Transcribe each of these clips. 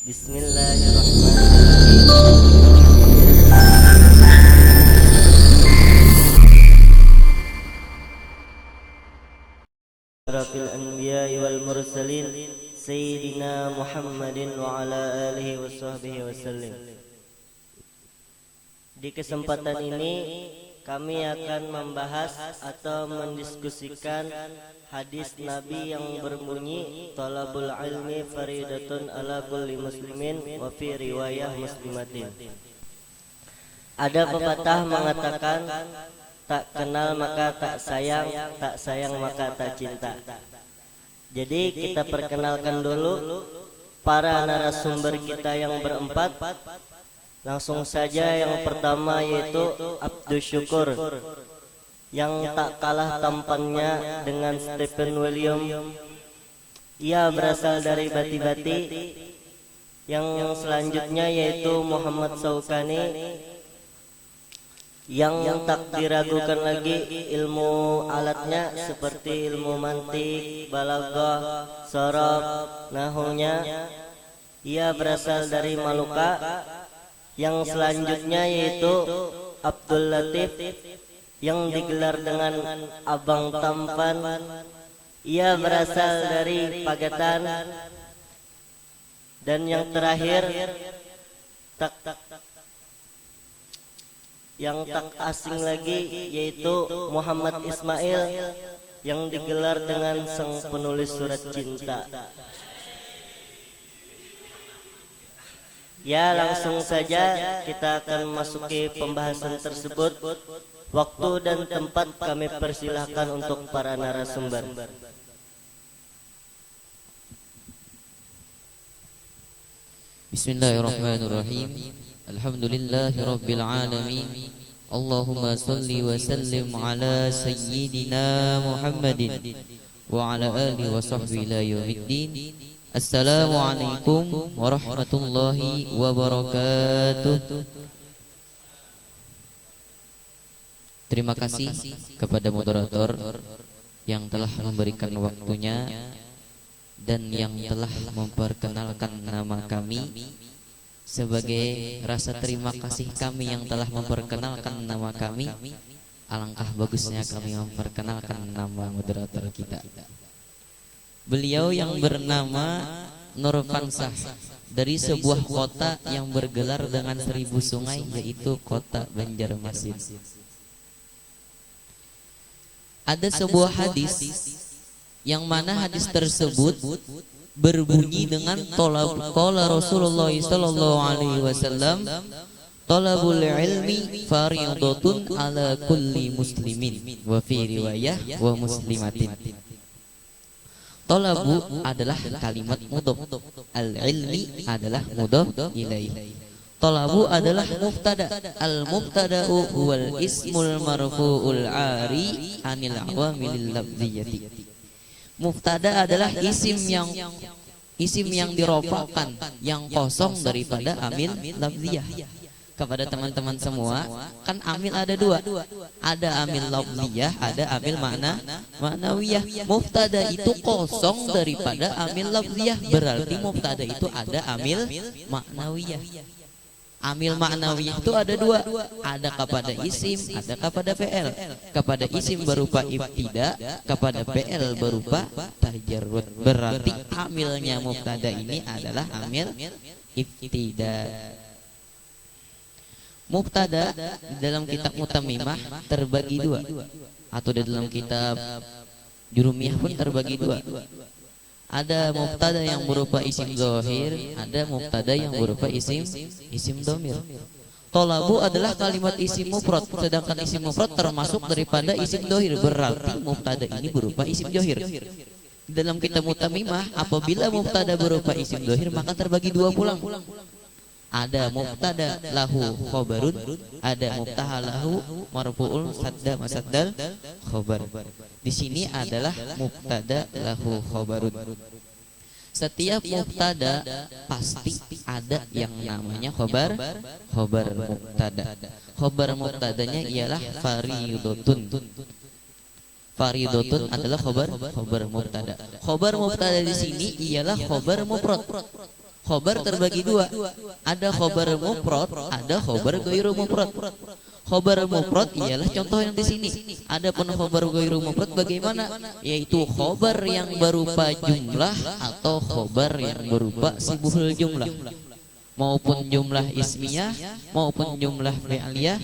Rabbil anbiya'i wal mursalin Sayyidina Muhammadin wa ala alihi wa sahbihi wasallim. Di kesempatan ini kami akan membahas atau mendiskusikan hadis Nabi yang berbunyi talabul ilmi faridatun ala kulli muslimin wa fi riwayah muslimatin. Ada pepatah mengatakan tak kenal maka tak sayang maka tak cinta. Jadi kita perkenalkan dulu para narasumber kita yang berempat. Langsung saja yang pertama yaitu Abdul Syukur, yang tak kalah tampannya dengan Stephen William. Ia berasal dari Bati-Bati. Yang selanjutnya yaitu Muhammad Saukani, yang tak diragukan lagi ilmu alatnya seperti ilmu mantik, balaghah, sharaf, nahwunya. Ia berasal dari Maluka. Yang selanjutnya yaitu Abdul Latif, yang digelar dengan Abang Tampan. Ia berasal dari Pagatan. Dan yang terakhir yang tak asing lagi yaitu Muhammad Ismail, yang digelar dengan sang penulis surat cinta. Ya, langsung saja kita akan masuki pembahasan tersebut. Waktu dan tempat kami persilahkan untuk para narasumber. Bismillahirrahmanirrahim. Alhamdulillahi rabbil alamin. Allahumma salli wa sallim ala sayyidina Muhammadin wa ala alihi wa sahbihi ila yaumiddin. Assalamualaikum warahmatullahi wabarakatuh. Terima kasih kepada moderator yang telah memberikan waktunya dan yang telah memperkenalkan nama kami. Sebagai rasa terima kasih kami yang telah memperkenalkan nama kami, alangkah bagusnya kami memperkenalkan nama moderator kita. Beliau yang bernama Nur Fansah, dari sebuah kota yang bergelar dengan 1000 sungai, yaitu kota Banjarmasin. Ada sebuah hadis yang mana hadis tersebut berbunyi dengan qala Rasulullah sallallahu alaihi wasallam, talabul ilmi fariidatun ala kulli muslimin wa fi riwayah wa muslimatin. Talabu adalah kalimat mudhaf, al-ilmi adalah mudhaf ilaih. Talabu adalah mubtada, al-mubtada'u huwal ismul marfu'ul 'ari anil awamilil lafziyyati. Mubtada adalah isim yang dirofakkan, yang kosong daripada amil lafziyah. Kepada teman-teman semua, kan amil ada dua, ada amil lafziyah, ada amil ma'nawiyah. Mubtada itu kosong daripada amil lafziyah, berarti mubtada itu ada amil ma'nawiyah. Amil ma'nawiyah itu ada dua, ada kepada isim, ada kepada fi'il. Kepada isim berupa ibtida, kepada fi'il berupa tajarrud. Berarti amilnya mubtada ini adalah amil ibtida. Mubtada dalam kitab Mutamimah terbagi dua, atau di dalam kitab Jurumiyah pun terbagi dua. Ada mubtada yang berupa isim zahir, ada mubtada yang berupa isim dhamir. Talabu adalah kalimat isim mufrad, sedangkan isim mufrad termasuk daripada isim zahir, berarti mubtada ini berupa isim zahir. Dalam kitab Mutamimah, apabila mubtada berupa isim zahir maka terbagi dua pulang. Ada mubtada lahu khobarun, ada mubtada lahu marfu'ul sadda masaddal khobar. Di sini adalah mubtada lahu khobarun. Setiap mubtada pasti ada yang namanya khobar mubtada. Khobar mubtadanya ialah faridatun. Faridatun adalah khobar mubtada. Khobar mubtada di sini ialah khobar mufrad. Khobar terbagi dua. Ada khobar mufrad, ada khobar ghairu mufrad. Khobar mufrad ialah contoh yang di sini. Adapun khobar ghairu mufrad bagaimana? Yaitu khobar yang berupa jumlah atau khobar yang berupa sibuhul jumlah. Maupun jumlah ismiyah, maupun jumlah fi'liyah,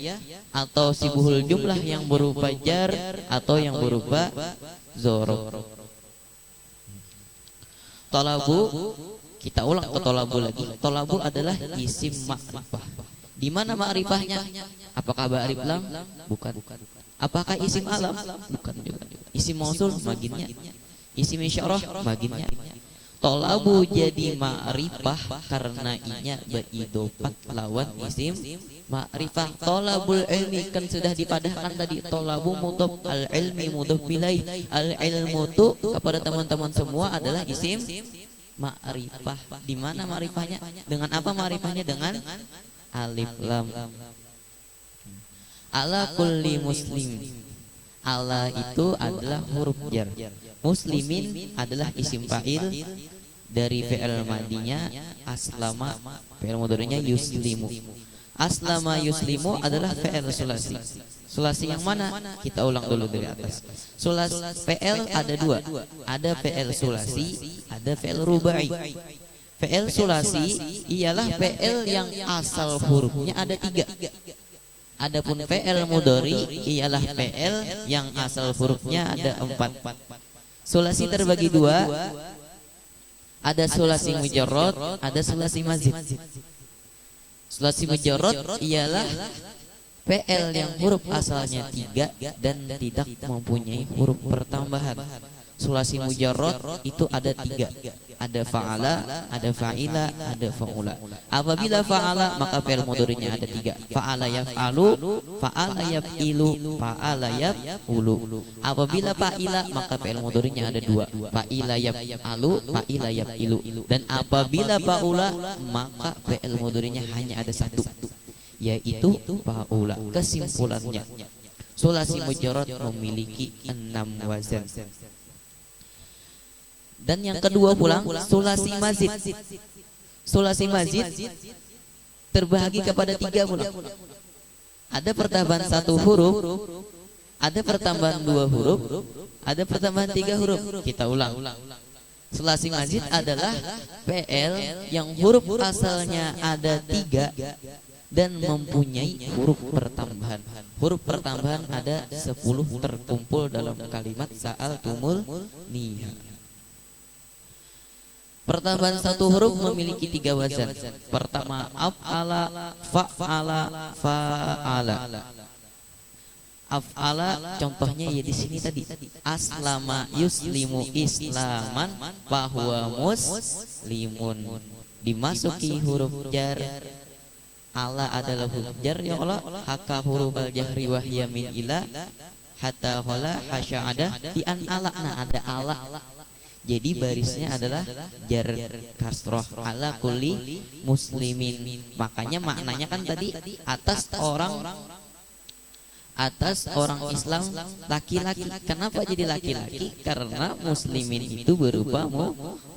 atau sibuhul jumlah yang berupa jar atau yang berupa zorof. Talabu, kita ulang ke tolabu lagi. Tolabu adalah isim ma'rifah. Di mana ma'rifahnya? Apakah ba'rif lam? Bukan. Apakah isim alam? Bukan juga. Isim mausul maginnya. Isim isyarah maginnya. Tolabu jadi ma'rifah karena inya beridofat lawan isim ma'rifah. Tolabul ilmi kan sudah dipadahkan tadi. Tolabu mudhof, al ilmi mudhof ilaih. Al ilmu tu kepada teman-teman semua adalah isim ma'rifah. Di mana ma'rifahnya? Dengan apa ma'rifahnya? Dengan alif lam. Ala kulli muslim. Ala itu adalah huruf jar. Muslimin adalah isim fa'il dari fi'il madinya aslama, fi'il mudhari'nya yuslimu. Aslama yuslimu adalah fi'il sulasi. Sulasi yang mana? Kita ulang dulu dari atas. Fi'il ada dua. Ada fi'il sulasi, ada fi'il rubai. Fi'il sulasi ialah fi'il yang asal hurufnya ada 3. Adapun fi'il mudhari ialah fi'il yang asal hurufnya ada 4. Sulasi terbagi 2. Ada sulasi mujarrad, ada sulasi mazid. Sulasi mujarrad ialah fi'il yang huruf asalnya 3 dan tidak mempunyai huruf pertambahan. Sulasi mujarrad itu ada 3. Ada fa'ala, ada fa'ila, ada fa'ula. Apabila fa'ala maka fi'il mudhari'nya ada 3. Fa'ala yaf'alu, fa'ala yaf'ilu, fa'ala yaf'ulu. Apabila fa'ila maka fi'il mudhari'nya ada 2. Fa'ila yaf'alu, fa'ila yaf'ilu. Dan apabila fa'ula maka fi'il mudhari'nya hanya ada 1, yaitu fa'ula. Kesimpulannya, sulasi mujarrad memiliki 6 wazan. Dan yang kedua pulang sulasi mazid. Sulasi mazid terbagi kepada 3 pulang. Ada pertambahan 1 huruf, ada pertambahan 2 huruf, ada pertambahan 3 huruf. Kita ulang. Sulasi mazid adalah fi'il yang huruf asalnya ada 3 dan mempunyai huruf pertambahan. Huruf pertambahan ada 10 terkumpul dalam kalimat sa'altumul niha. Pertambahan 1 huruf memiliki 3 wazan. Pertama af'ala, fa'ala, fa'ala. Af'ala contohnya ya di sini tadi. Aslama yuslimu islaman fahuwa muslimun. Dimasuki huruf jar. Ala adalah huruf jar ya Allah. Haka huruf al-jahri wahya min ila hatta khala hasya'ada di an ala. Nah ada ala. Jadi barisnya adalah jar kasroh ala kulli muslimin. Makanya maknanya kan tadi atas orang Islam laki-laki. Kenapa jadi laki-laki? Karena muslimin itu berupa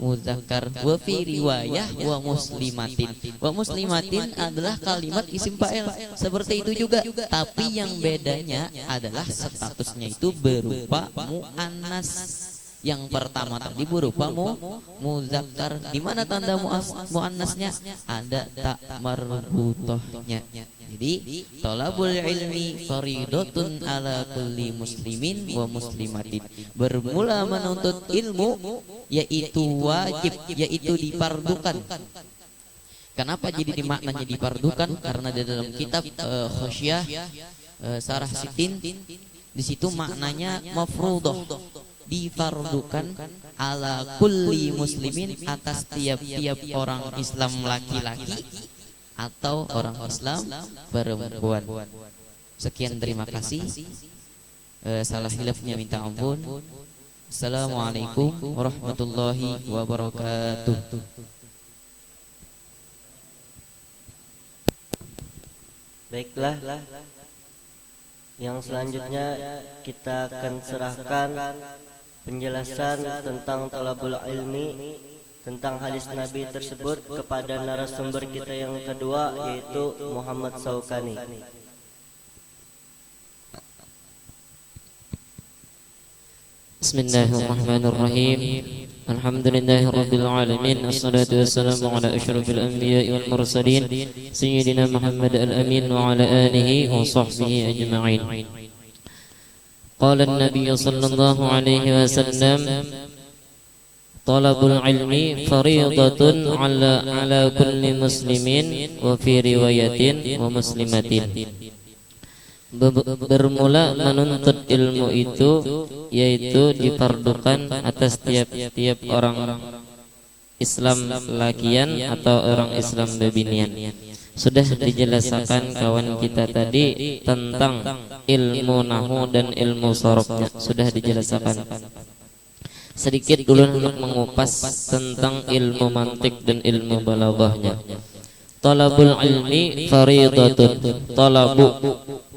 muzakkar. Wa fi riwayah wa muslimatin. Wa muslimatin adalah kalimat isim fa'il. Seperti itu juga. Tapi yang bedanya adalah statusnya itu berupa muannas. Yang pertama tadi berupa muzakkar. Di mana tanda muannasnya? Ada tak marbutohnya. Jadi thalabul ilmi faridatun ala kulli muslimin wa muslimatin. Bermula menuntut ilmu yaitu wajib, yaitu difardukan. Kenapa jadi dimaknanya difardukan? Karena di dalam kitab Khosyah Sarah Sitin di situ maknanya mafruḍah, difardukan ala kulli muslimin, atas tiap-tiap orang Islam laki-laki atau orang Islam perempuan. Sekian, terima kasih. Salah hilafnya minta ampun. Assalamualaikum warahmatullahi wabarakatuh. Baiklah, yang selanjutnya kita akan serahkan penjelasan tentang thalabul ilmi tentang hadis Nabi tersebut kepada narasumber kita yang kedua, yaitu Muhammad Saukani. Bismillahirrahmanirrahim. Alhamdulillahirabbil alamin. Assalatu wassalamu ala asyrafil anbiya'i wal mursalin sayyidina Muhammad al-amin wa ala alihi wa sahbihi ajma'in. Qala an-nabiy sallallahu alaihi wasallam, talabul ilmi fariidatun ala kulli muslimin wa fi riwayatin wa muslimatin. Bermula menuntut ilmu itu yaitu difardukan atas tiap-tiap orang Islam lakian atau orang Islam bebinian. Sudah dijelaskan kawan kita tadi tentang ilmu nahwu dan ilmu sharafnya, sudah dijelaskan. Sedikit dulu untuk mengupas tentang ilmu mantik dan ilmu balaghahnya. Talabul ilmi fariidatun.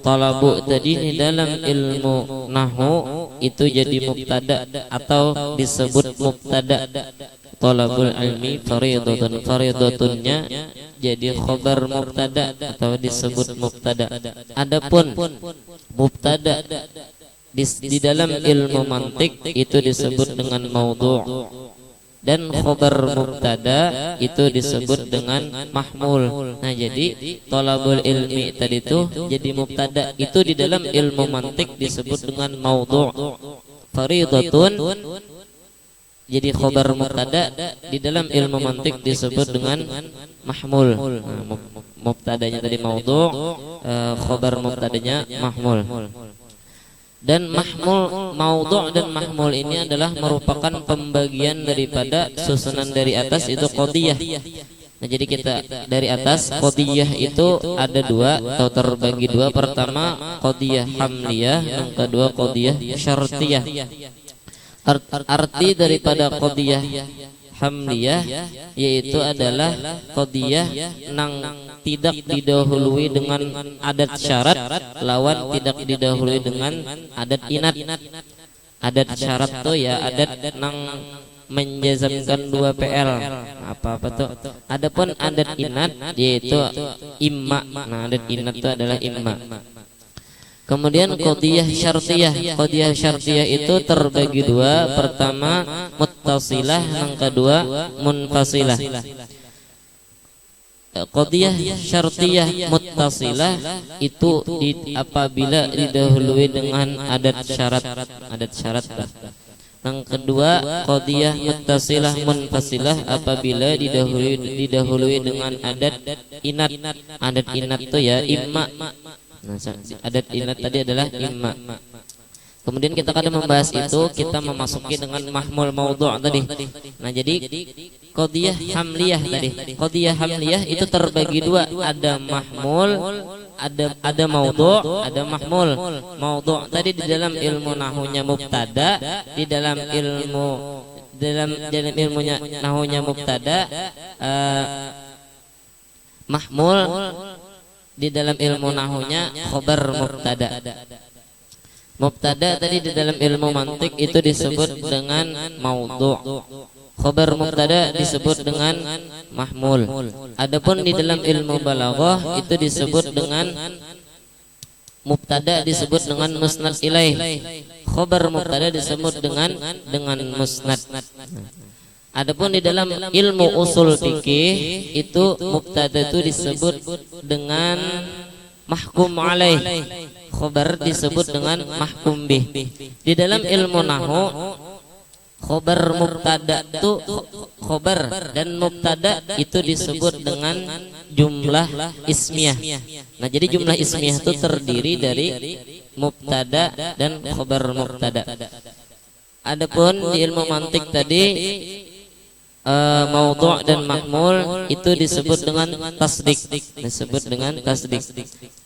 Talabu tadi di dalam ilmu nahwu itu jadi mubtada atau disebut mubtada. Talabul ilmi fariidatun. Fariidatunnya jadi khabar mubtada atau disebut mubtada. Adapun mubtada di dalam ilmu mantik itu disebut dengan maudhu', dan khabar mubtada itu disebut dengan mahmul. Nah, jadi talabul ilmi tadi itu jadi mubtada, itu di dalam ilmu mantik disebut dengan maudhu'. Fariidatun jadi khabar mubtada, di dalam ilmu mantik disebut dengan mahmul. Nah, mubtadanya tadi maudhu', khabar mubtadanya mahmul. Dan mahmul, maudhu' dan mahmul ini adalah merupakan pembagian daripada susunan dari atas, itu qadiyah. Nah, jadi kita dari atas qadiyah itu ada dua atau terbagi dua. Pertama qadiyah hamliyah, yang kedua qadiyah syartiyah. Arti daripada qadiyah hamliyah yaitu adalah qadiyah nang tidak didahului dengan adat syarat lawan tidak didahului dengan adat inat. Adat syarat tuh ya adat nang menjazamkan dua PL. Apa tuh? Adapun adat inat yaitu imma. Nah, adat inat itu adalah imma. Kemudian qadiyah syartiyah. Qadiyah syartiyah itu terbagi dua. Pertama muttasilah, yang kedua munfasilah. Qadiyah syartiyah muttasilah itu apabila didahului dengan adat syarat. Yang kedua qadiyah muttasilah munfasilah apabila didahului dengan adat inat. Adat inat itu ya imma. Nah, adat inat tadi adalah imma. Kemudian kita akan membahas itu, kita memasuki dengan mahmul maudhu' tadi. Nah, jadi qadiyah hamliyah tadi. Qadiyah hamliyah itu terbagi dua, ada mahmul, ada maudhu', ada mahmul. Maudhu' tadi di dalam ilmu nahwunya mubtada, di dalam ilmunya nahwunya mubtada, mahmul di dalam ilmu nahwunya khabar mubtada. Mubtada tadi di dalam ilmu mantik itu disebut dengan maudhu'. Khabar mubtada disebut dengan mahmul. Adapun di dalam ilmu balaghah itu disebut dengan mubtada disebut dengan musnad ilaih. Khabar mubtada disebut dengan musnad. Adapun di dalam ilmu usul fikih itu mubtada itu disebut dengan mahkum alaih. Khobar disebut dengan mahkum bih. Di dalam ilmu nahwu khobar mubtada itu khobar dan mubtada itu disebut dengan jumlah ismiyah. Nah, jadi jumlah ismiyah itu terdiri dari mubtada dan khobar mubtada. Adapun di ilmu mantik tadi maudhu' dan mahmul itu disebut dengan tasdik.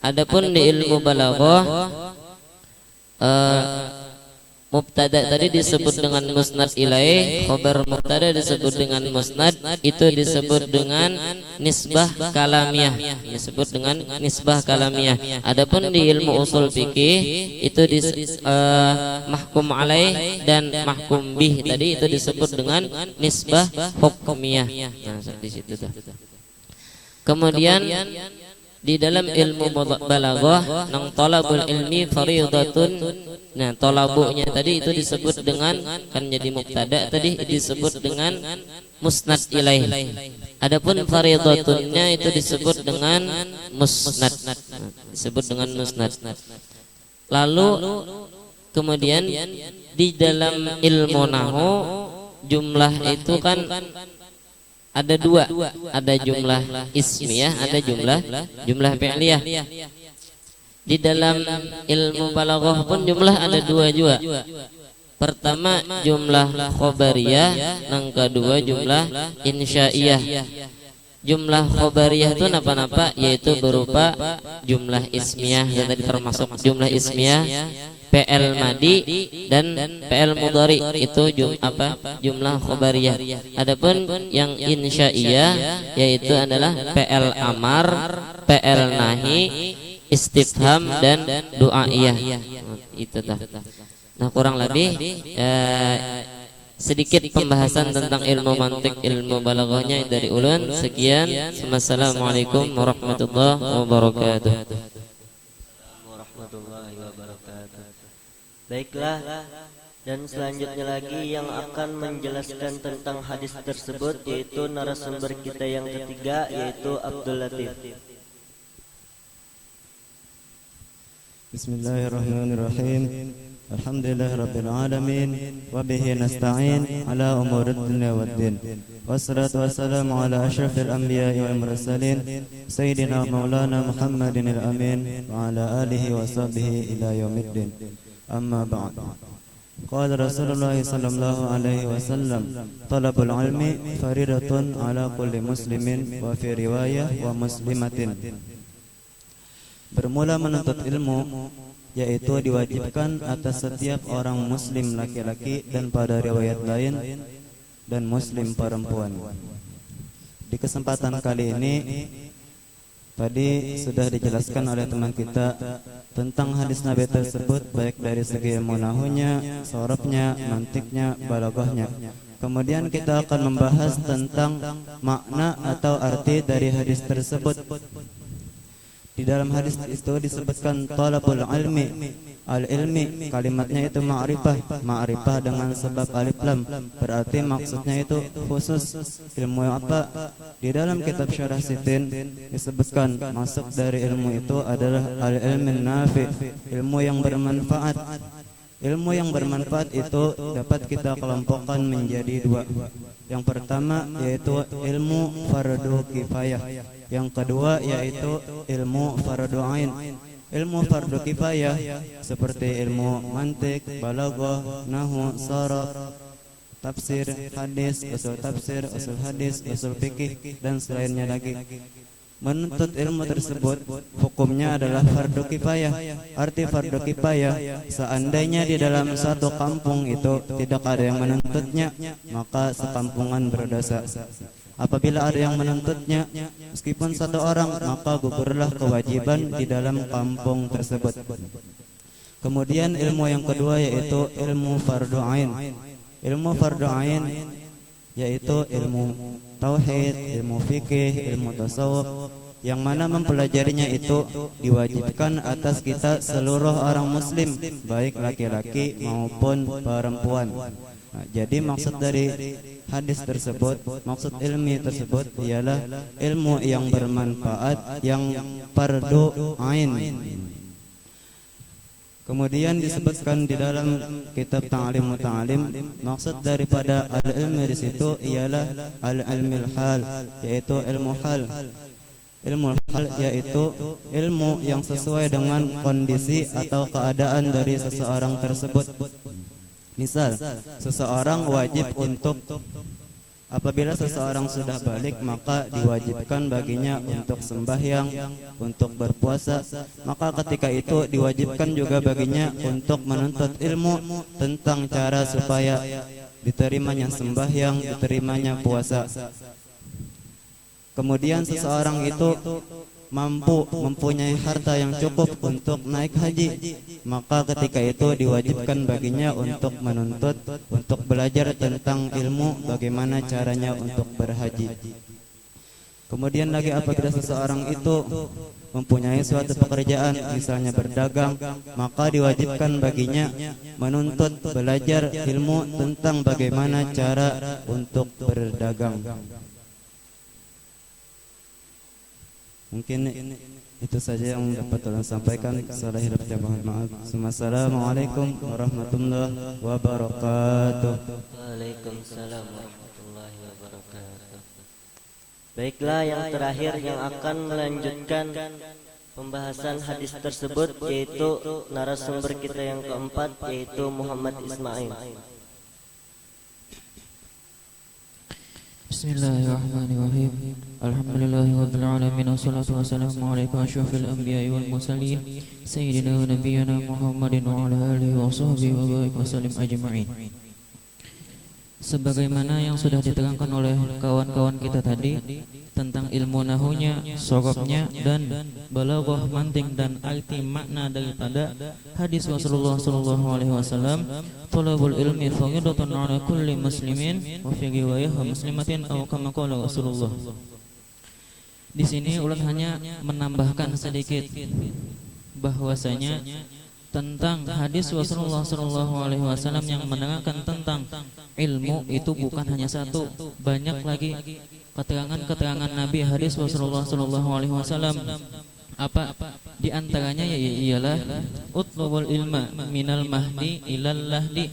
Adapun di ilmu balaghah Mubtada tadi disebut dengan musnad ilaih, khobar mubtada disebut dengan musnad, itu disebut dengan nisbah kalamiah, disebut dengan nisbah kalamiah. Adapun di ilmu usul fikih itu mahkum alaih dan mahkum bih tadi itu disebut dengan nisbah hukmiyah. Nah, di situ tuh. Kemudian di dalam ilmu balaghah nang talabul ilmi fariidatun. Nah, talabunya tadi itu disebut dengan kan jadi mubtada tadi disebut dengan musnad ilaih. Adapun fariidatunnya itu disebut dengan musnad. Disebut dengan musnad. Lalu kemudian di dalam ilmu nahwu jumlah itu kan ada dua, ada jumlah ismiyah, ada jumlah fi'liyah. Di dalam ilmu balaghah pun jumlah ada dua juga. Pertama jumlah khobariyah, yang kedua jumlah insya'iyah. Jumlah khobariyah itu napa-napa, yaitu berupa jumlah ismiyah yang tadi termasuk jumlah ismiyah, PL madi dan PL mudhari itu jumlah khobariyah. Adapun yang insya'iyah yaitu adalah PL amar, PL nahi, istifham dan du'aiyah. Itu dah. Nah, kurang lebih sedikit pembahasan tentang ilmu mantik, ilmu balaghahnya dari ulun. Sekian. Wassalamualaikum warahmatullahi wabarakatuh. Warahmatullahi wabarakatuh. Baiklah, dan selanjutnya lagi yang akan menjelaskan tentang hadis tersebut yaitu narasumber kita yang ketiga, yaitu Abdul Latif. Bismillahirrahmanirrahim. Alhamdulillahirabbil alamin wa bihi nasta'in ala umurid dunya waddin. Wassalatu wassalamu ala asyrafil anbiya'i wal mursalin sayyidina maulana Muhammadin al-amin wa ala alihi wa sahbihi ila yaumiddin. Amma ba'd. Qala Rasulullah sallallahu alaihi wasallam, talabul ilmi faridatun ala kulli muslimin wa fi riwayah wa muslimatin. Bermula menuntut ilmu yaitu diwajibkan atas setiap orang muslim laki-laki dan pada riwayat lain dan muslim perempuan. Di kesempatan kali ini tadi sudah dijelaskan oleh teman kita tentang hadis Nabi tersebut, baik dari segi ilmu nahwunya, sorabnya, mantiknya, balaghahnya. Kemudian kita akan membahas tentang makna atau arti dari hadis tersebut. Di dalam hadis itu disebutkan talabul ilmi. Al-ilmi kalimatnya itu ma'rifah. Ma'rifah dengan sebab alif lam, berarti maksudnya itu khusus ilmu apa. Di dalam kitab Syarah Sitin disebutkan masuk dari ilmu itu adalah al-ilmin nafi, ilmu yang bermanfaat. Ilmu yang bermanfaat itu dapat kita kelompokkan menjadi dua. Yang pertama yaitu ilmu fardu kifayah. Yang kedua yaitu ilmu fardu ain. Ilmu fardu kifayah seperti ilmu mantik, balaghah, nahwu, sharaf, tafsir, hadis, usul hadis, usul fikih dan selainnya lagi. Menuntut ilmu tersebut hukumnya adalah fardu kifayah. Arti fardu kifayah, seandainya di dalam satu kampung itu tidak ada yang menuntutnya, maka sekampungan berdosa. Apabila ada yang menuntutnya, meskipun satu orang, maka gugurlah kewajiban di dalam kampung tersebut. Kemudian ilmu yang kedua yaitu ilmu fardu ain. Ilmu fardu ain yaitu ilmu tauhid, ilmu fikih, ilmu tasawuf, yang mana mempelajarinya itu diwajibkan atas kita seluruh orang muslim, baik laki-laki maupun perempuan. Nah, jadi maksud dari hadis tersebut, maksud ilmi tersebut ialah ilmu yang bermanfaat, yang fardu ain. Kemudian disebutkan di dalam kitab Ta'lim Muta'alim, maksud daripada al-ilmi di situ ialah al-ilmil hal, yaitu ilmu hal. Ilmu hal yaitu ilmu yang sesuai dengan kondisi atau keadaan dari seseorang tersebut. Misal, seseorang wajib untuk Apabila seseorang sudah balik, maka diwajibkan baginya untuk sembahyang, untuk berpuasa. Maka ketika itu diwajibkan juga baginya untuk menuntut ilmu tentang cara supaya diterimanya sembahyang, diterimanya puasa. Kemudian seseorang itu mempunyai harta yang cukup untuk naik haji, maka ketika itu diwajibkan baginya untuk menuntut, untuk belajar tentang ilmu bagaimana caranya untuk berhaji. Kemudian lagi apabila seseorang itu mempunyai suatu pekerjaan, misalnya berdagang, maka diwajibkan baginya menuntut belajar ilmu tentang bagaimana cara untuk berdagang. Mungkin itu saja yang dapat tolong sampaikan. Salah hilaf saya mohon maaf. Assalamualaikum warahmatullahi wabarakatuh. Waalaikumsalam warahmatullahi wabarakatuh. Baiklah, yang terakhir yang akan melanjutkan pembahasan hadis tersebut yaitu narasumber kita yang keempat, yaitu Muhammad Ismail. Bismillahirrahmanirrahim. Alhamdulillahirabbil alamin wassalatu wassalamu ala asyrafil anbiya'i wal mursalin sayyidina wa nabiyyina Muhammadin wa ala alihi wa sahbihi wa barik wasallim ajma'in. Sebagaimana yang sudah diterangkan oleh kawan-kawan kita tadi tentang ilmu nahunya, sorobnya, dan balaghah, manting dan arti makna daripada hadis Rasulullah SAW, talabul ilmi fardhatun 'ala kulli muslimin wa fi riwayah muslimatin aw kama qala Rasulullah. Di sini ulun hanya menambahkan sedikit bahwasanya tentang hadis Rasulullah SAW yang menerangkan tentang ilmu itu bukan hanya satu, banyak lagi keterangan-keterangan Nabi hadis Rasulullah SAW. Apa di antaranya ialah utlubul ilma minal mahdi ilal lahdi,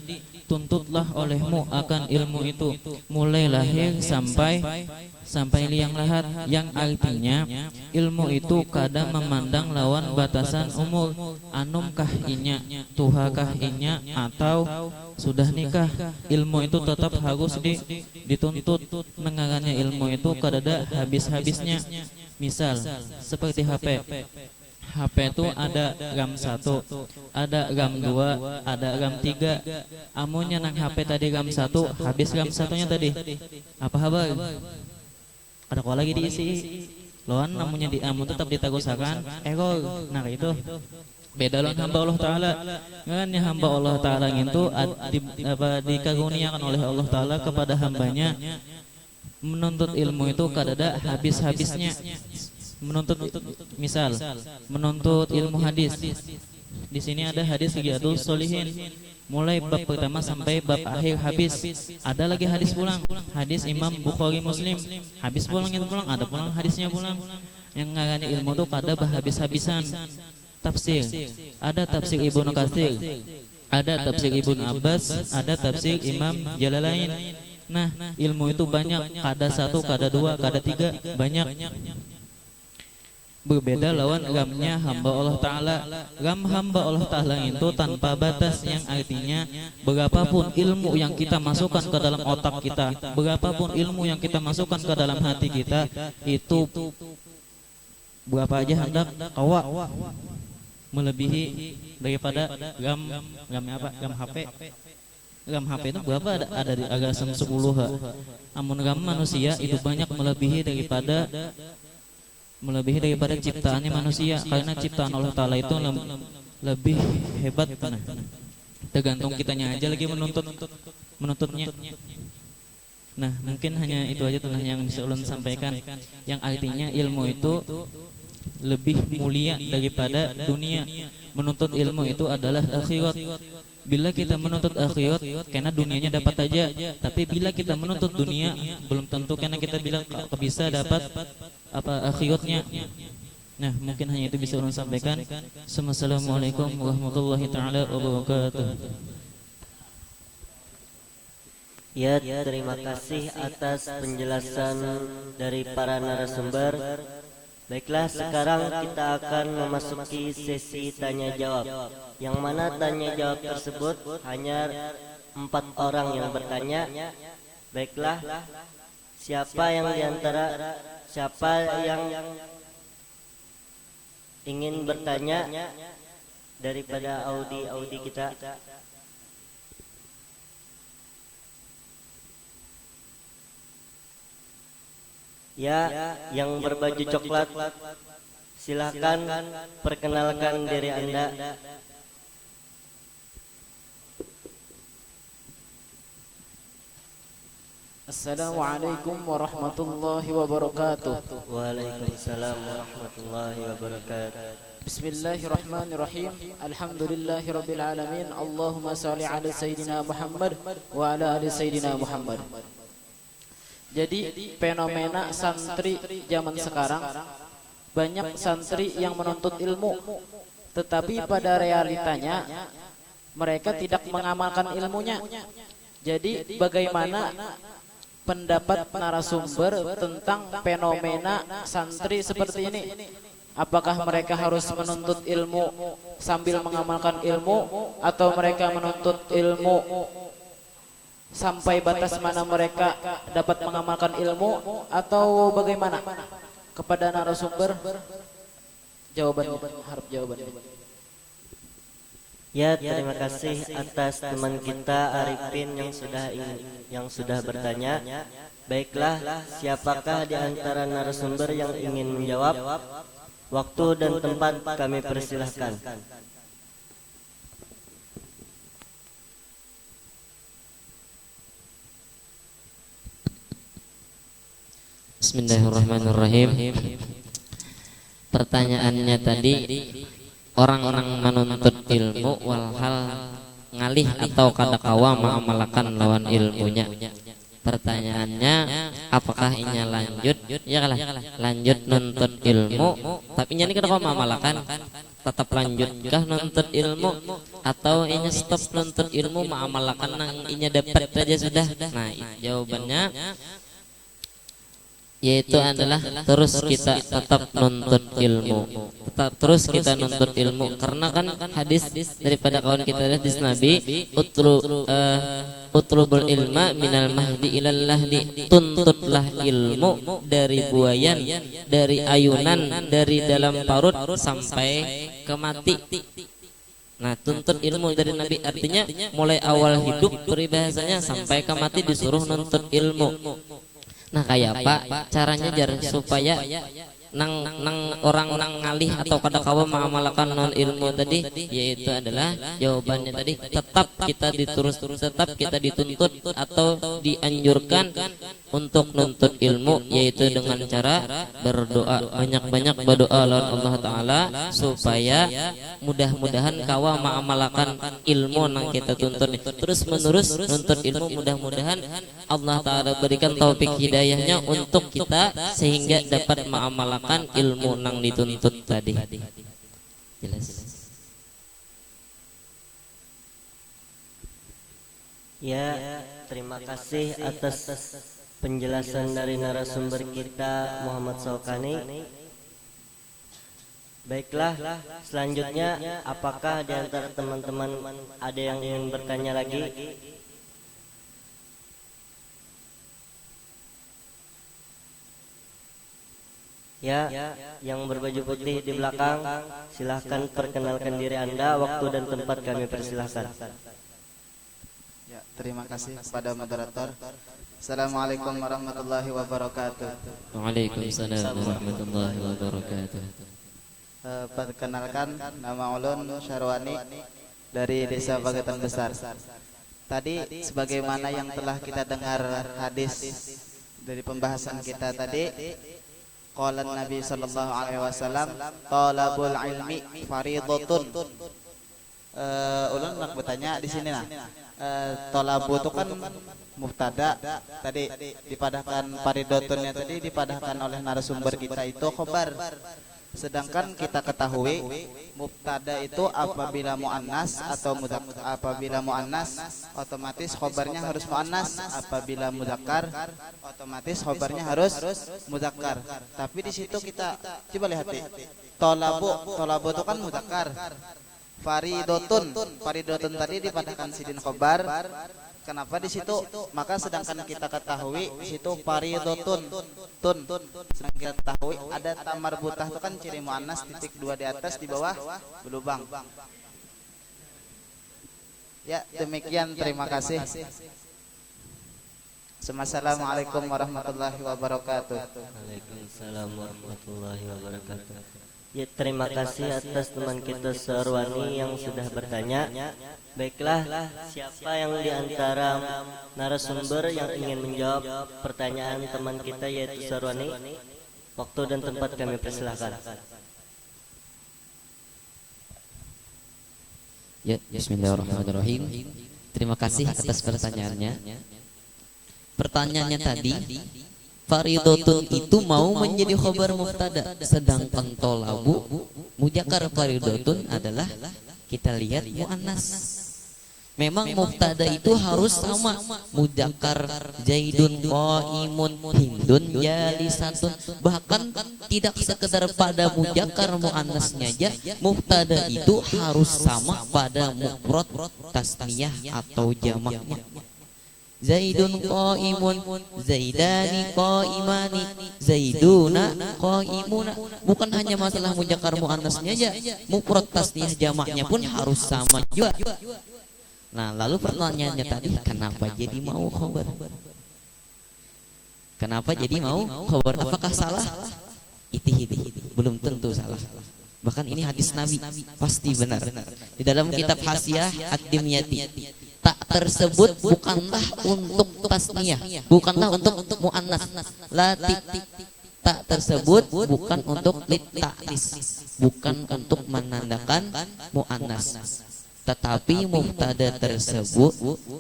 tuntutlah olehmu akan ilmu itu mulai lahir sampai liang lahat, yang artinya ilmu itu kadang memandang lawan batasan umur, anumkah inya, tuhakah inya, atau sudah nikah, ilmu itu tetap harus dituntut. Mengarangnya ilmu itu kadada habis-habisnya. Misal seperti HP itu ada RAM 1, ada RAM 2, ada RAM 3. Amunnya nang HP tadi RAM 1, habis RAM 1-nya tadi. Apa kabar? Ada kok lagi diisi. Loan namunnya di amun tetap ditagusakan error. Nah itu beda lawan hamba Allah Ta'ala. Kan hamba Allah Ta'ala itu dikaruniakan oleh Allah Ta'ala kepada hambanya menuntut ilmu itu kadada habis-habisnya. Menuntut misal menuntut ilmu hadis. Di sini ada hadis Riyadhus Shalihin, mulai bab pertama sampai bab akhir habis. Ada lagi hadis pulang, hadis Imam Bukhari Muslim, habis pulang itu pulang, ada pulang hadisnya pulang. Yang ngarani ilmu itu kada habis-habisan. Tafsir, ada tafsir Ibnu Katsir, ada tafsir Ibnu Abbas, ada tafsir Imam Jalalain. Nah, ilmu itu banyak, kada satu, kada dua, kada tiga, banyak. Berbeda lawan ramnya hamba Allah Ta'ala. Ram hamba Allah Ta'ala itu tanpa batas, yang artinya berapapun ilmu yang kita masukkan ke dalam otak kita, berapapun ilmu yang kita masukkan ke dalam hati kita, itu berapa aja hendak kawa melebihi daripada ram HP. Ram HP itu berapa? Ada di agasan 10. Amun ram manusia itu banyak melebihi daripada ciptaannya manusia, karena ciptaan Allah Ta'ala itu lebih hebat. Tergantung kitanya aja lagi menuntutnya. Nah, mungkin hanya itu aja yang bisa ulun sampaikan, yang artinya ilmu itu lebih mulia daripada dunia. Menuntut ilmu itu adalah akhirat. Bila kita menuntut akhirat, karena dunianya dapat aja. Tapi bila kita menuntut dunia, belum tentu karena kita bilang bisa dapat akhiratnya. Nah, mungkin hanya itu bisa ulun sampaikan. Assalamualaikum warahmatullahi taala wabarakatuh. Ya, terima kasih atas penjelasan dari para narasumber. Baiklah, sekarang kita akan memasuki sesi tanya jawab, yang mana tanya jawab tersebut hanya 4 orang yang bertanya. Baiklah, Siapa yang ingin bertanya daripada Audi kita? Ya, yang berbaju coklat, silahkan perkenalkan diri Anda. Assalamualaikum warahmatullahi wabarakatuh. Waalaikumsalam warahmatullahi wabarakatuh. Bismillahirrahmanirrahim. Alhamdulillahirabbil alamin. Allahumma shalli ala sayyidina Muhammad wa ala ali sayyidina Muhammad. Jadi fenomena santri zaman sekarang, banyak santri yang menuntut ilmu, tetapi pada realitanya mereka tidak mengamalkan ilmunya. Jadi bagaimana pendapat narasumber tentang fenomena santri seperti ini? Apakah mereka harus menuntut ilmu sambil mengamalkan ilmu, atau mereka menuntut ilmu sampai batas mana mereka dapat mengamalkan ilmu, atau bagaimana? Kepada narasumber jawabannya, harap jawabannya. Ya, terima kasih atas teman kita Arifin yang sudah bertanya. Baiklah, siapakah di antara narasumber yang ingin menjawab? Waktu dan tempat kami persilahkan. Bismillahirrahmanirrahim. Pertanyaannya tadi, orang-orang menuntut ilmu walhal ngalih atau kadakawa mengamalkan lawan ilmunya. Pertanyaannya, apakah inya lanjut? Ya kalah, lanjut nuntut ilmu, tapi inya ini kadakawa mengamalkan, tetap lanjutkah nuntut ilmu, atau inya stop nuntut ilmu mengamalkan nang inya dapat saja sudah? Nah, jawabannya yaitu adalah terus kita tetap nuntut ilmu, terus kita nuntut ilmu, karena kan hadis daripada kawan kita hadis Nabi, utlubul ilma minal mahdi ilal lahdi, tuntutlah ilmu dari buayan, dari ayunan, dari dalam parut sampai ke mati. Nah, tuntut ilmu dari Nabi artinya mulai awal hidup peribahasanya sampai ke mati disuruh nuntut ilmu. Nah, kayak apa caranya jar supaya orang ngalih atau kadakawa mengamalkan non ilmu tadi? Yaitu adalah jawabannya tadi, tetap kita dituntut atau dianjurkan untuk nuntut ilmu, yaitu dengan cara berdoa, banyak-banyak berdoa lawan Allah Ta'ala supaya mudah-mudahan kawa mengamalkan ilmu yang kita tuntut terus menerus nuntut ilmu. Mudah-mudahan Allah Ta'ala berikan taufik hidayahnya untuk kita sehingga dapat mengamalkan ilmu yang dituntut tadi. Jelas? Ya, terima kasih atas penjelasan dari narasumber kita Muhammad Saukani. Baiklah, selanjutnya apakah di antara teman-teman ada yang ingin bertanya lagi? Ya, yang berbaju putih di belakang, silahkan perkenalkan diri Anda, waktu dan tempat kami persilahkan. Ya, terima kasih kepada moderator. Assalamualaikum warahmatullahi wabarakatuh. Waalaikumsalam warahmatullahi wabarakatuh. Perkenalkan, nama Ulun Syarwani dari Desa Bagatan Besar. Tadi sebagaimana yang telah kita dengar hadis dari pembahasan kita tadi, qala Nabi sallallahu alaihi wasallam, talabul ilmi faridatun. Ulun nak bertanya di sini nah. Talabu itu kan mubtada, tadi dipadahkan faridatunnya tadi dipadahkan oleh narasumber kita itu khobar. Sedangkan kita ketahui mubtada itu apabila muannas atau apabila muannas otomatis khobarnya harus muannas, apabila mudzakkar otomatis khobarnya harus mudzakkar. Tapi di situ kita coba lihat talabu itu kan mudzakkar. Faridotun tadi dipadahkan sidin khobar, Kenapa di situ? Maka sedangkan kita ketahui di situ faridotun tun. Sedangkan kita ketahui ada tamar butah itu kan ciri muannas, titik 2 di atas, di bawah berlubang. Ya, demikian, terima kasih. Assalamualaikum warahmatullahi wabarakatuh. Waalaikumsalam warahmatullahi wabarakatuh. Ya, terima kasih atas teman kita Sarwani yang sudah bertanya. Baiklah, siapa yang di antara narasumber yang ingin menjawab pertanyaan teman kita yaitu Sarwani? Waktu dan tempat kami persilahkan. Ya, bismillahirrahmanirrahim. Terima kasih atas pertanyaannya. Pertanyaannya tadi, faridotun itu mau menjadi khobar mubtada, sedangkan tolabu mujakkar faridotun adalah kita lihat muannas. Memang mubtada itu harus sama, mujakkar Zaidun qaimun Hindun jalisatun. Bahkan tidak sekedar pada mujakkar muannasnya aja, mubtada itu harus sama pada mufrad tasniyah atau jamaknya. Zaidun qaimun, Zaidani qaimani, Zaiduna qaimuna. Bukan hanya masalah mujakkar muannasnya aja, mufrad tasniyah jamaknya pun harus sama juga. Nah, lalu pertanyaannya tadi, kenapa jadi mau khobar? Kenapa jadi mau khobar? Apakah salah? Iti, belum tentu salah. Bahkan ini hadis Nabi, pasti benar. Di dalam kitab Hasyiah Ad-Dimyati, tak tersebut bukanlah untuk tasniyah, bukanlah untuk muannas. Tak tersebut bukan untuk litaknis, bukan untuk menandakan muannas. Tetapi mubtada tersebut,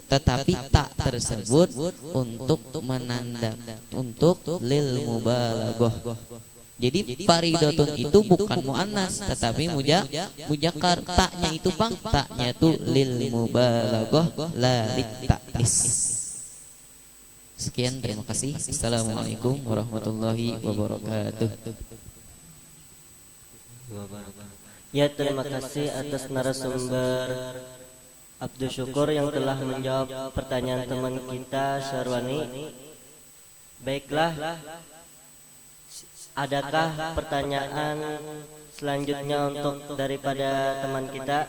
tetapi tak tersebut untuk menandakan, untuk lil mubalaghah. Jadi faridotun itu bukan muannas, tetapi mujakkar. Taknya itu bang, taknya itu lil mubalaghah, la litaknis. Sekian, terima kasih. Assalamualaikum warahmatullahi wabarakatuh. Ya, terima kasih atas narasumber Abdul Syukur yang telah menjawab pertanyaan teman kita Sarwani. Baiklah, adakah pertanyaan selanjutnya untuk daripada teman kita?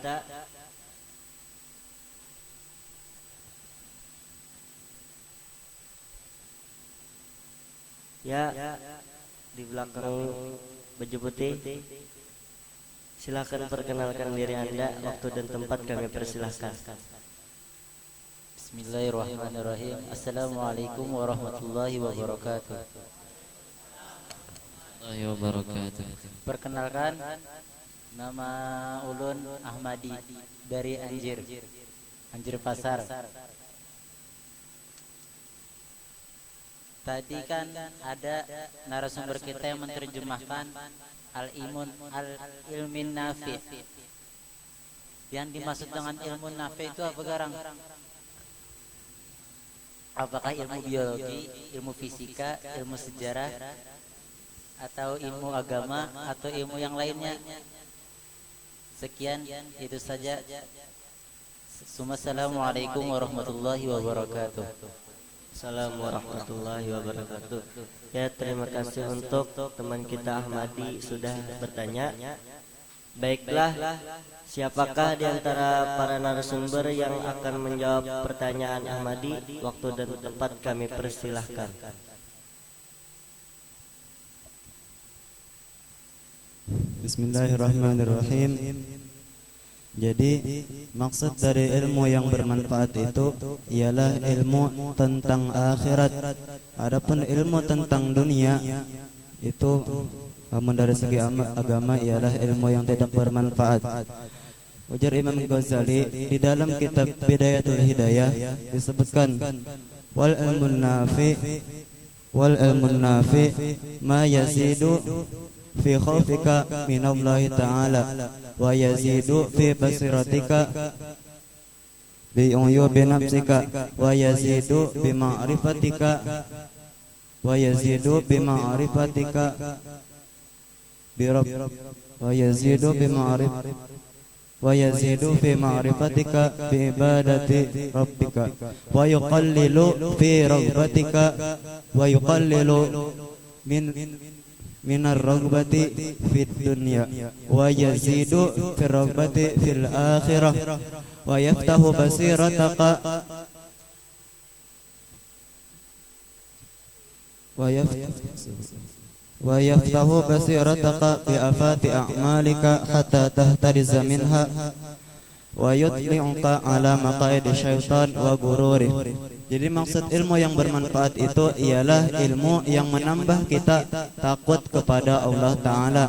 Ya, di belakang baju putih. Silakan perkenalkan diri Anda, waktu dan tempat kami persilahkan. Bismillahirrahmanirrahim. Assalamualaikum warahmatullahi wabarakatuh. Perkenalkan, nama ulun Ahmadi dari Anjir Pasar. Tadi kan ada narasumber kita yang menerjemahkan al-ilmin nafi. Yang dimaksud dengan ilmu nafi itu apa garang? Apakah ilmu biologi, ilmu fisika, ilmu sejarah, atau ilmu agama, atau ilmu yang lainnya? Sekian, itu saja. Assalamualaikum warahmatullahi wabarakatuh. Assalamualaikum warahmatullahi wabarakatuh. Ya, terima kasih untuk teman kita Ahmadi sudah bertanya. Baiklah, siapakah di antara para narasumber yang akan menjawab pertanyaan Ahmadi? Waktu dan tempat kami persilahkan. Bismillahirrahmanirrahim. Jadi maksud dari ilmu yang bermanfaat itu ialah ilmu tentang akhirat. Adapun ilmu tentang dunia itu dari segi agama ialah ilmu yang tidak bermanfaat. Ujar Imam Ghazali di dalam kitab Bidayatul Hidayah disebutkan wal ilmun nafi ma yazidu fi khaufika minallahi ta'ala wa yazidu fi basiratika bi uyubi nafsika wa yazidu bi ma'rifatika wa yazidu bi ma'rifatika bi rabb wa yazidu bi ma'rif wa yazidu fi ma'rifatika bi ibadati rabbika wa yuqallilu fi raghbatika wa yuqallilu min ar-raghbati fid dunya wa yazidu fi raghbati fil akhirah wa yaftahu basirataka wa yaftahu basirataka bi afati a'malika hatta tahtariza minha wa yutli'uka ala maqaid syaitan wa gururi. Jadi maksud ilmu yang bermanfaat itu ialah ilmu yang menambah kita takut kepada Allah Ta'ala,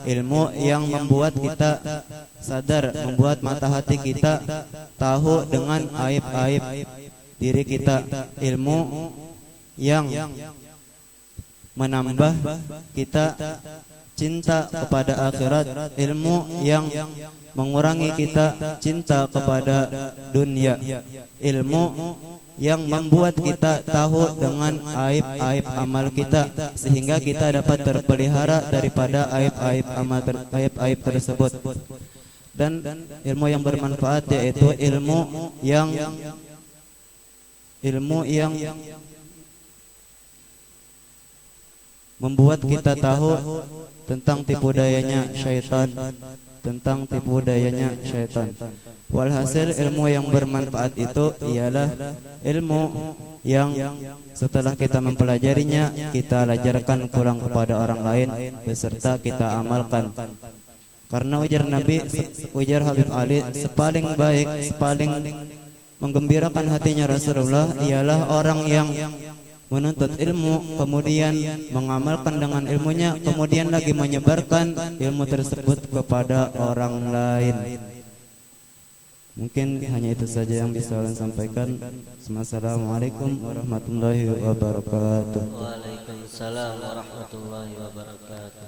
ilmu yang membuat kita sadar, membuat mata hati kita tahu dengan aib-aib diri kita, ilmu yang menambah kita cinta kepada akhirat, ilmu yang mengurangi kita cinta kepada dunia, ilmu yang membuat kita tahu dengan aib-aib amal kita sehingga kita dapat terpelihara daripada aib-aib tersebut. Dan ilmu yang bermanfaat yaitu ilmu yang membuat kita tahu tentang tipu dayanya syaitan, Walhasil ilmu yang bermanfaat itu ialah ilmu yang setelah kita mempelajarinya kita ajarkan pulang kepada orang lain beserta kita amalkan. Karena ujar Nabi, ujar Habib Ali, sepaling baik, sepaling menggembirakan hatinya Rasulullah ialah orang yang menuntut ilmu, kemudian mengamalkan dengan ilmunya, kemudian lagi menyebarkan ilmu tersebut kepada orang lain. Mungkin hanya itu saja yang bisa saya sampaikan. Assalamualaikum warahmatullahi wabarakatuh. Waalaikumsalam warahmatullahi wabarakatuh.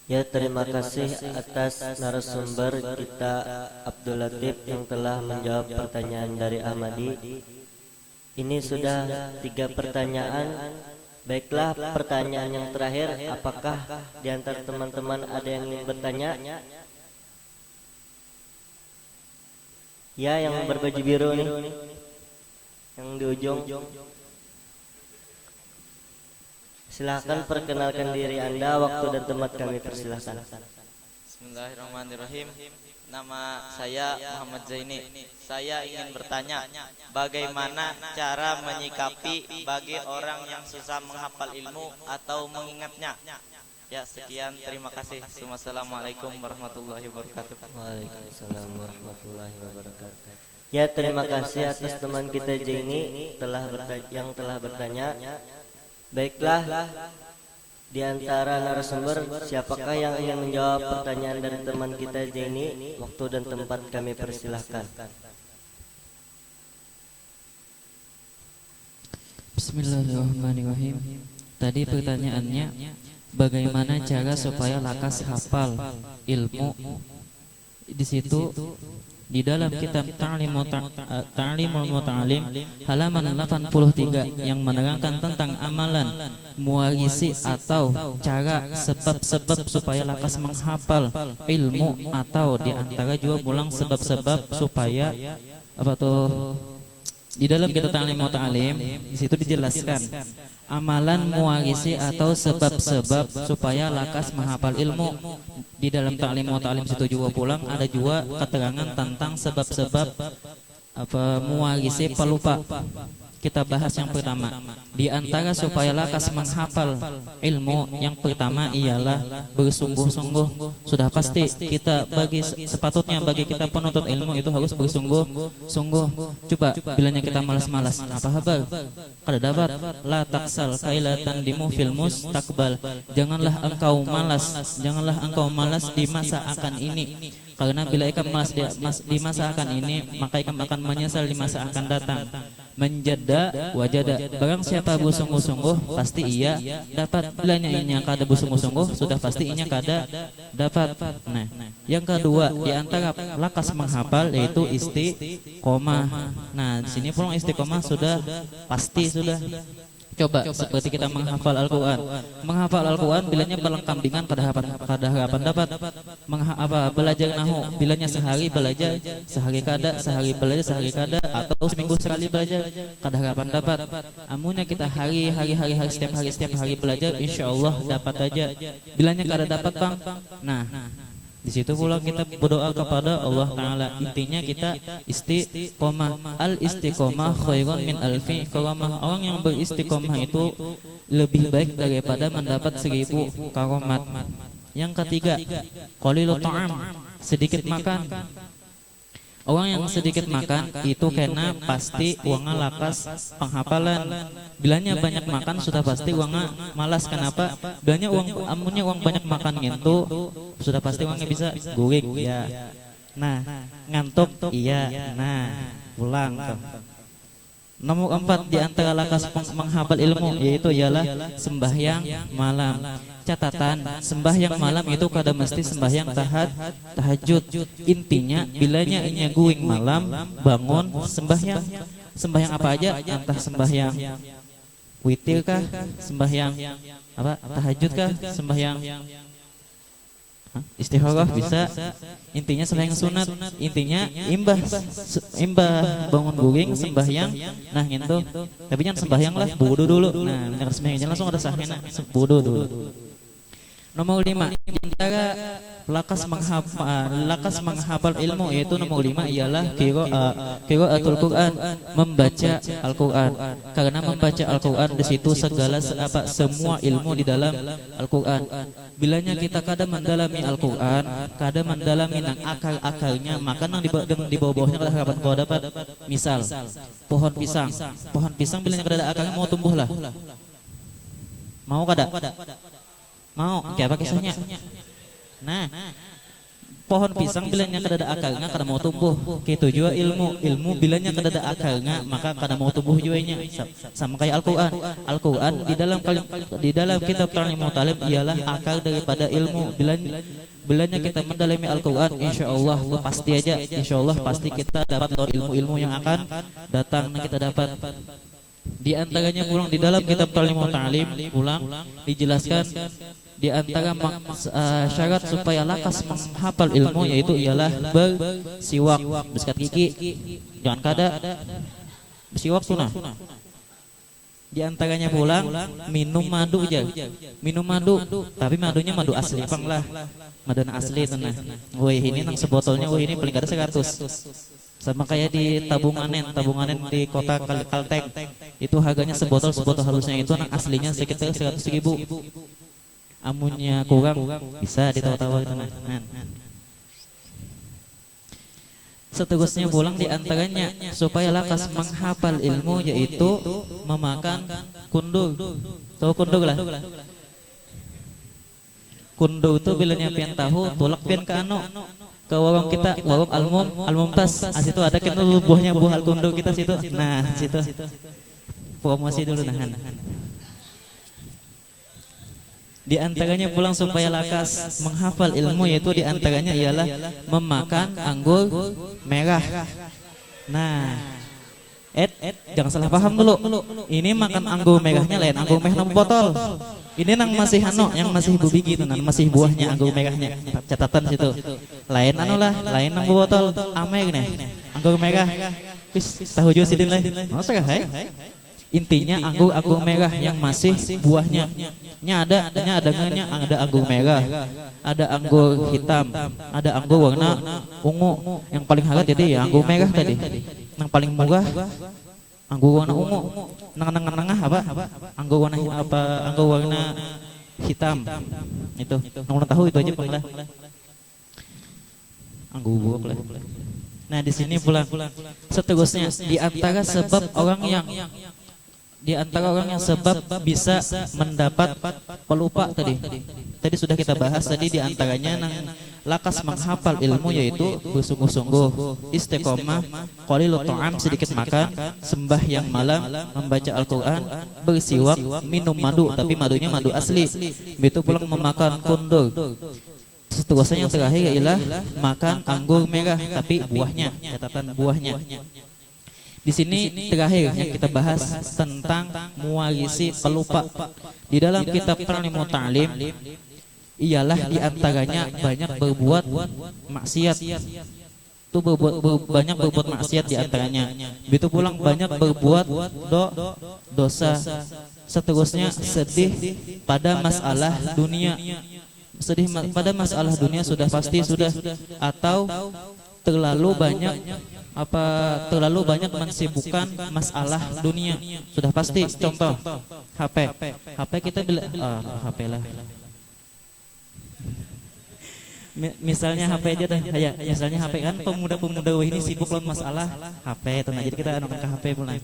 Ya, terima kasih atas narasumber kita Abdul Latif yang telah menjawab pertanyaan dari Ahmadi. Ini sudah 3 pertanyaan. Baiklah, pertanyaan yang terakhir, apakah di antara teman-teman ada yang ingin bertanya? Ya, yang berbaju biru nih, yang di ujung. Silahkan perkenalkan diri Anda, waktu dan tempat kami persilahkan. Bismillahirrahmanirrahim. Nama saya Muhammad Zaini. Saya ingin bertanya, bagaimana cara menyikapi bagi orang yang susah menghafal ilmu atau mengingatnya? Ya, sekian, terima kasih. Wassalamualaikum warahmatullahi wabarakatuh. Waalaikumsalam warahmatullahi wabarakatuh. Ya, terima kasih atas teman kita Zaini yang telah bertanya. Baiklah, di antara narasumber, siapakah yang ingin menjawab pertanyaan dari teman kita Zaini? Waktu dan tempat kami persilahkan. Bismillahirrahmanirrahim. Tadi pertanyaannya, bagaimana cara supaya lakas hafal ilmu? Di situ di dalam kitab Ta'limul Muta'alim halaman 83 yang menerangkan tentang amalan muwarisi atau cara sebab-sebab supaya lakas menghafal ilmu, atau di antara juga pulang sebab-sebab supaya apa tuh, di dalam kitab Ta'limul Muta'alim di situ dijelaskan amalan muwarisi atau sebab-sebab supaya lakas menghafal ilmu. Di dalam Ta'limul Muta'alim situ juga pulang ada juga keterangan tentang sebab-sebab apa muwarisi pelupa. Kita bahas yang pertama. Di antara supaya lakas menghafal ilmu, yang pertama ialah bersungguh-sungguh. Sudah pasti kita sepatutnya bagi kita penuntut ilmu itu harus bersungguh-sungguh. Coba bilanya kita malas-malas, apa kabar? Kada dapat. La taksal kailatan dimu fil mustakbal. Janganlah engkau malas di masa akan ini. Karena bila ikam malas di masa akan ini, maka ikam akan menyesal di masa akan datang. Menjada wajada, barang siapa bersungguh-sungguh pasti ia dapat. Bilanya ini yang kada bersungguh-sungguh sudah pasti inya kada dapat. Nah, yang kedua di antara lakas menghafal yaitu istiqomah. Nah, di sini pun istiqomah sudah pasti sudah. Coba seperti kita menghafal Al-Quran. Menghafal Al-Quran bilanya berlengkambingan pada harapan dapat. Belajar nahu bilanya sehari belajar, sehari belajar sehari kada, atau seminggu sekali belajar kada harapan dapat. Amunnya kita hari setiap hari belajar, insya Allah dapat aja. Bilanya kada dapat bang. Nah, di situ pula kita berdoa kepada Allah Ta'ala. Intinya kita istiqomah. Al-istiqomah khairun min alfi karamah. Orang yang beristiqomah itu lebih baik daripada mendapat 1000 karomat. Yang ketiga, qalilut ta'am, sedikit makan. Orang yang sedikit makan itu kena pasti uangnya lakas penghafalan. Bilanya banyak makan sudah pasti uangnya malas. Kenapa? Bilanya amunnya uang banyak makan gitu sudah pasti uangnya bisa gurik ya. Nah, ngantuk iya. Nah, pulang. Nomor 4 di antara lakas menghafal ilmu yaitu ialah sembahyang malam. Catatan, sembahyang malam itu kada mesti sembahyang tahajud. Intinya bilanya inya guing malam bangun sembahyang. Sembahyang apa aja? Entah sembahyang witir kah, sembahyang apa? Tahajud kah, sembahyang istikharah bisa. Intinya sembahyang sunat. Intinya imbah bangun guring sembahyang. Nah gitu. Tapi jangan sembahyang lah, wudu dulu. Nah, benar sembahyang langsung ada sahena, wudu dulu. Nomor 5 di antara lakas menghafal ilmu yaitu nomor 5 ialah qiraatul Quran, membaca Al-Quran. Karena membaca Al-Quran di situ segala semua ilmu di dalam Al-Quran. Bilanya kita kada mendalami Al-Quran, kada mendalami nang akar-akarnya, maka nang di bawah-bawahnya kada harapan kau dapat. Misal pohon pisang bilanya kada ada akarnya mau tumbuh lah. Mau kada? Mau, kayak apa kisahnya? Nah, pohon pisang bilanya kada ada akarnya kada mau tumbuh. Gitu juga ilmu bilanya kada ada akarnya maka kada mau tumbuh juanya. Sama kayak Al-Quran. Al-Quran di dalam kitab Ta'limul Talib ialah akar daripada ilmu. Bilanya kita mendalami Al-Quran, insya Allah pasti aja. Insya Allah pasti kita dapat ilmu-ilmu yang akan datang kita dapat. Di antaranya pulang di dalam kitab Ta'limul Ta'lim pulang dijelaskan di antara syarat supaya lakas menghafal ilmu yaitu ialah bersiwak, bersikat gigi, jangan kada bersiwak sunah. Di antaranya pulang minum madu aja, minum madu, tapi madunya madu asli, pang lah, madu asli tenang. Woi ini nang sebotolnya, woi ini paling kada 100. Sama kayak di tabunganen di kota Kalteng, itu harganya sebotol halusnya itu nang aslinya sekitar 100.000. Amunnya kurang bisa ditawa-tawa itu. Seterusnya pulang di antaranya supaya lakas menghafal ilmu yaitu memakan kundur. Tahu kundur lah. Kundur itu bilanya pian tahu tolak pian ke ke warung kita, warung Al-Mumtaz. Situ ada kan buah al-kundur kita situ. Nah, situ. Promosi dulu nahan. Di antaranya pulang supaya lakas menghafal ilmu yaitu di antaranya ialah memakan anggur merah. Nah, jangan salah paham dulu. Ini makan anggur merahnya lain anggur merah nang botol. Ini nang masih yang masih bubigi itu, masih buahnya anggur merahnya. Catatan situ. Lain lain nang botol. Ame nih. Anggur merah. Wis tahu juga sidin lain. Masa hai? Intinya anggur merah yang masih buahnya. Ada anggur merah, ada anggur hitam, ada anggur warna ungu. Yang paling hangat jadi ya anggur merah tadi. Yang paling murah anggur warna ungu. Nengah apa? Anggur warna hitam. Itu. Nong tahu itu aja pula. Anggur buah lah. Nah di sini pulang. Seterusnya di antara sebab orang yang sebab bisa mendapat pelupa tadi sudah kita bahas tadi. Di antaranya nang lakas menghafal ilmu yaitu bersungguh-sungguh, istiqomah, qalilut ta'am, sedikit makan, sembahyang malam, membaca Al-Quran, bersiwak, minum madu tapi madunya madu asli, itu pulang memakan kundur. Seterusnya yang terakhir ialah makan anggur merah tapi buahnya, catatan buahnya. Di sini terakhir yang kita bahas tentang muwarisi pelupa. Di dalam kitab Ta'limut Ta'lim ialah diantaranya banyak berbuat maksiat. Itu banyak berbuat maksiat diantaranya. Begitu pulang banyak berbuat dosa. Seterusnya sedih pada masalah dunia. Sedih pada masalah dunia sudah pasti sudah, atau terlalu banyak mensibukkan masalah dunia sudah pasti. Contoh HP kita bila HP lah, misalnya HP aja dah ya, misalnya HP kan pemuda-pemuda ini sibuk lawan masalah HP itu. Nah, jadi kita anukan ke HP mulai.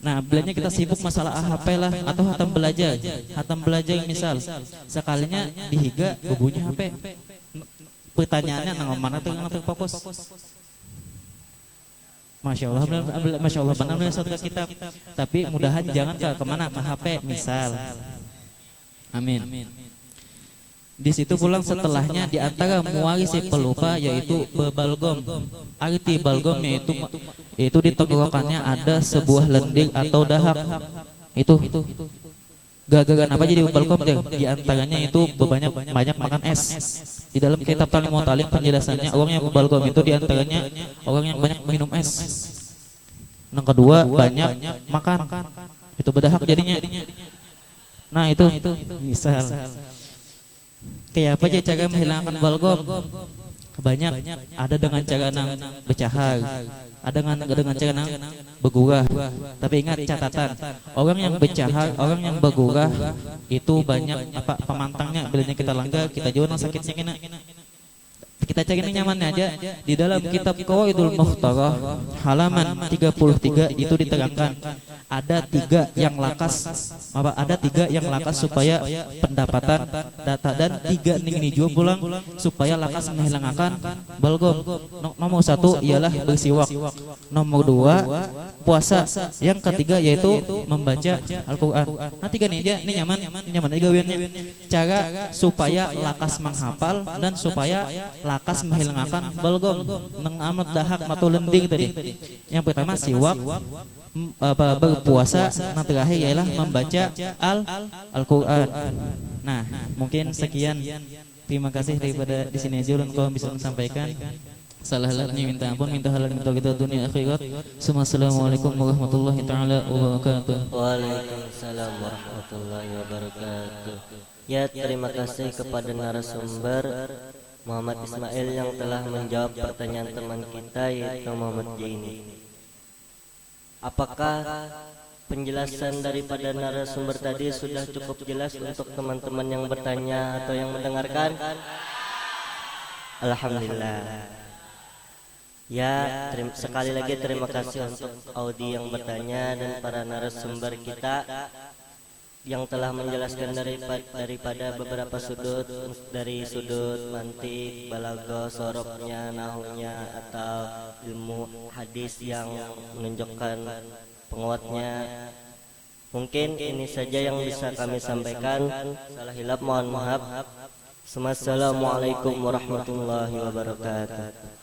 Nah, bilanya kita sibuk masalah HP lah, atau hatam belajar misal sekalinya dihiga bubunya HP. Pertanyaannya nang mana tuh yang terfokus. Masya Allah benar satu kitab. Tapi mudahan jangan kemana ke HP misal. Amin. Di situ pulang setelahnya di antara muwarisi pelupa yaitu bebalgom. Arti balgom yaitu di tenggorokannya ada sebuah lendir atau dahak. Itu gara-gara apa jadi bebalgom deh? Di antaranya itu banyak makan es. Di dalam kitab Ta'limut Ta'lim penjelasannya orang yang bebalgom itu di antaranya orang yang banyak minum es. Yang kedua banyak makan. Itu berdahak jadinya. Nah, itu misal kayak apa aja cara menghilangkan balgom? Banyak, ada dengan cara nang bercahar, ada dengan cara nang bergurah. Tapi ingat catatan, orang yang bercahar, orang yang bergurah itu banyak pemantangnya. Bilanya kita langgar, kita jual nang sakitnya kena. Kita cari ini nyamannya aja. Di dalam kitab Qawaidul Mukhtarah halaman 33 itu diterangkan ada tiga yang lakas supaya pendapatan data, dan tiga ini juga pulang supaya lakas menghilangkan balgom. Nomor satu ialah bersiwak, nomor dua puasa, yang ketiga yaitu membaca Al-Quran. Nah, tiga ini aja, ini nyaman aja gawiannya. Cara supaya lakas menghafal dan supaya lakas menghilangkan balgom nang amat dahak matu lendir tadi. Yang pertama siwak, berpuasa, yang terakhir ialah membaca Al-Quran. Nah, mungkin sekian. Terima kasih daripada di sini aja ulun kau bisa sampaikan. Salah halnya minta ampun, minta halal minta kita dunia akhirat. Assalamualaikum warahmatullahi taala wabarakatuh. Waalaikumsalam warahmatullahi wabarakatuh. Ya, terima kasih kepada narasumber Muhammad Ismail yang telah menjawab pertanyaan teman kita yaitu Muhammad Jaini. Apakah penjelasan daripada narasumber tadi sudah cukup jelas untuk teman-teman yang bertanya atau yang mendengarkan? Alhamdulillah. Ya, sekali lagi terima kasih untuk Audi yang bertanya dan para narasumber kita yang telah menjelaskan daripada beberapa sudut, dari sudut mantik, balaghah, sorofnya, nahunya, atau ilmu hadis yang menunjukkan penguatnya. Mungkin ini saja yang bisa kami sampaikan. Salah hilap mohon maaf. Assalamualaikum warahmatullahi wabarakatuh.